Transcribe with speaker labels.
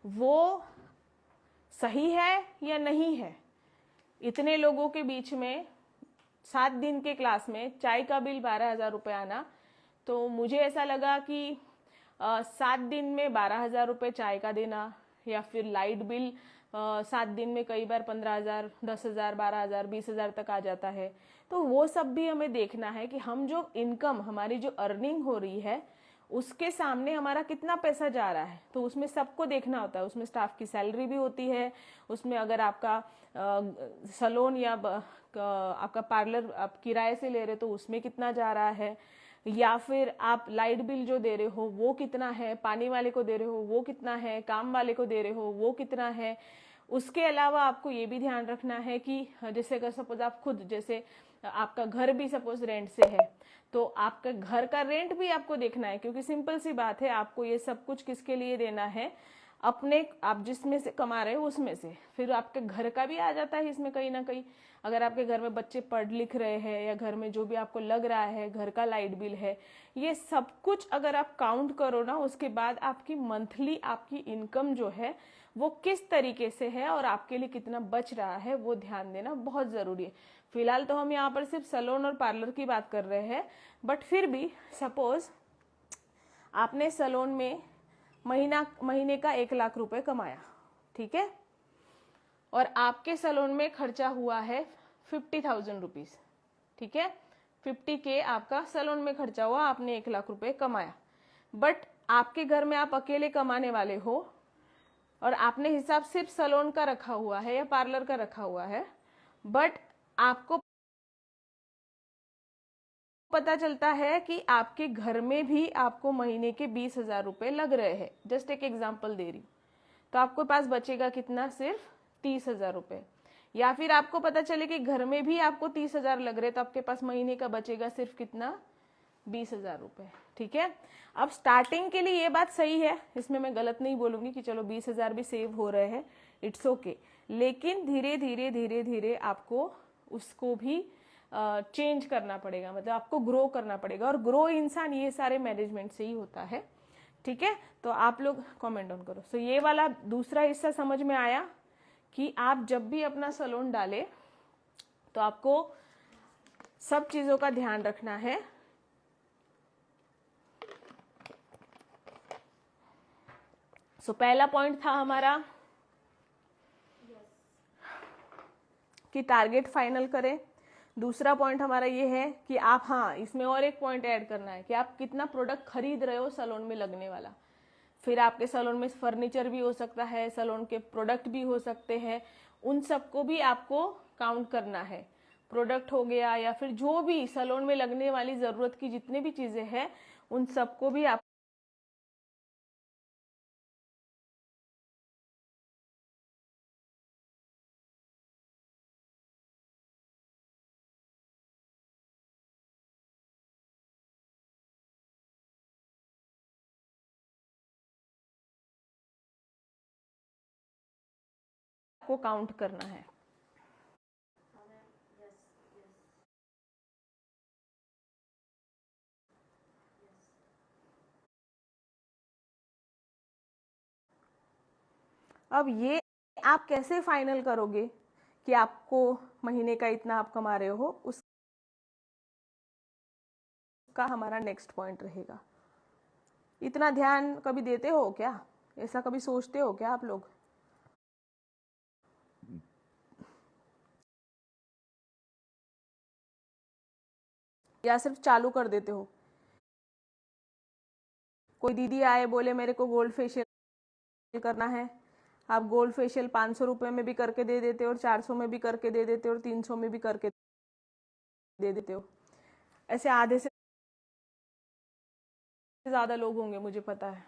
Speaker 1: वो सही है या नहीं है। इतने लोगों के बीच में 7 दिन के क्लास में चाय का बिल 12,000 रुपये आना, तो मुझे ऐसा लगा कि 7 दिन में 12,000 रुपये चाय का देना, या फिर लाइट बिल 7 दिन में कई बार 15,000, 10,000, 12,000, 20,000 तक आ जाता है। तो वो सब भी हमें देखना है कि हम जो इनकम, हमारी जो अर्निंग हो रही है उसके सामने हमारा कितना पैसा जा रहा है। तो उसमें सबको देखना होता है, उसमें स्टाफ की सैलरी भी होती है, उसमें अगर आपका सलोन या आपका पार्लर आप किराए से ले रहे तो उसमें कितना जा रहा है, या फिर आप लाइट बिल जो दे रहे हो वो कितना है, पानी वाले को दे रहे हो वो कितना है, काम वाले को दे रहे हो वो कितना है। उसके अलावा आपको ये भी ध्यान रखना है कि जैसे अगर सपोज आप खुद, जैसे आपका घर भी सपोज रेंट से है, तो आपका घर का रेंट भी आपको देखना है, क्योंकि सिंपल सी बात है, आपको ये सब कुछ किसके लिए देना है, अपने, आप जिसमें से कमा रहे हो उसमें से। फिर आपके घर का भी आ जाता है इसमें कहीं ना कहीं। अगर आपके घर में बच्चे पढ़ लिख रहे हैं, या घर में जो भी आपको लग रहा है, घर का लाइट बिल है, ये सब कुछ अगर आप काउंट करो ना, उसके बाद आपकी मंथली आपकी इनकम जो है वो किस तरीके से है और आपके लिए कितना बच रहा है, वो ध्यान देना बहुत जरूरी है। फिलहाल तो हम यहाँ पर सिर्फ सैलून और पार्लर की बात कर रहे हैं, बट फिर भी सपोज आपने सैलून में महीने का 1 लाख रुपए कमाया, ठीक है, और आपके सैलून में खर्चा हुआ है 50,000 रुपीज, ठीक है, 50K आपका सैलून में खर्चा हुआ, आपने 1 लाख रुपए कमाया। बट आपके घर में आप अकेले कमाने वाले हो और आपने हिसाब सिर्फ सैलून का रखा हुआ है या पार्लर का रखा हुआ है, बट आपको पता चलता है कि आपके घर में भी आपको महीने के 20,000 रुपए लग रहे हैं। जस्ट एक एग्जांपल दे रही हूँ, तो आपके पास बचेगा कितना, सिर्फ 30,000 रुपए। या फिर आपको पता चले कि घर में भी आपको 30,000 लग रहे, तो आपके पास महीने का बचेगा सिर्फ कितना, 20,000 रुपए, ठीक है। अब स्टार्टिंग के लिए ये बात सही है, इसमें मैं गलत नहीं बोलूंगी कि चलो 20,000 भी सेव हो रहे हैं, इट्स ओके। लेकिन धीरे धीरे धीरे धीरे आपको उसको भी चेंज करना पड़ेगा, मतलब आपको ग्रो करना पड़ेगा, और ग्रो इंसान ये सारे मैनेजमेंट से ही होता है, ठीक है। तो आप लोग कमेंट ऑन करो। सो ये वाला दूसरा हिस्सा समझ में आया कि आप जब भी अपना सैलून डालें तो आपको सब चीजों का ध्यान रखना है। सो पहला पॉइंट था हमारा कि टारगेट फाइनल करें। दूसरा पॉइंट हमारा ये है कि आप, हाँ, इसमें और एक पॉइंट ऐड करना है कि आप कितना प्रोडक्ट खरीद रहे हो सैलून में लगने वाला। फिर आपके सैलून में फर्नीचर भी हो सकता है, सैलून के प्रोडक्ट भी हो सकते हैं, उन सबको भी आपको काउंट करना है। प्रोडक्ट हो गया या फिर जो भी सैलून में लगने वाली जरूरत की जितनी भी चीजें हैं, उन सबको भी आप को काउंट करना है। अब ये आप कैसे फाइनल करोगे कि आपको महीने का इतना आप कमा रहे हो, उसका हमारा नेक्स्ट पॉइंट रहेगा। इतना ध्यान कभी देते हो क्या? ऐसा कभी सोचते हो क्या आप लोग? या सिर्फ चालू कर देते हो? कोई दीदी आए बोले मेरे को गोल्ड फेशियल करना है, आप गोल्ड फेशियल 500 रुपए में भी करके दे देते हो, और 400 में भी करके दे देते हो, और 300 में भी करके दे देते हो। ऐसे आधे से ज्यादा लोग होंगे मुझे पता है।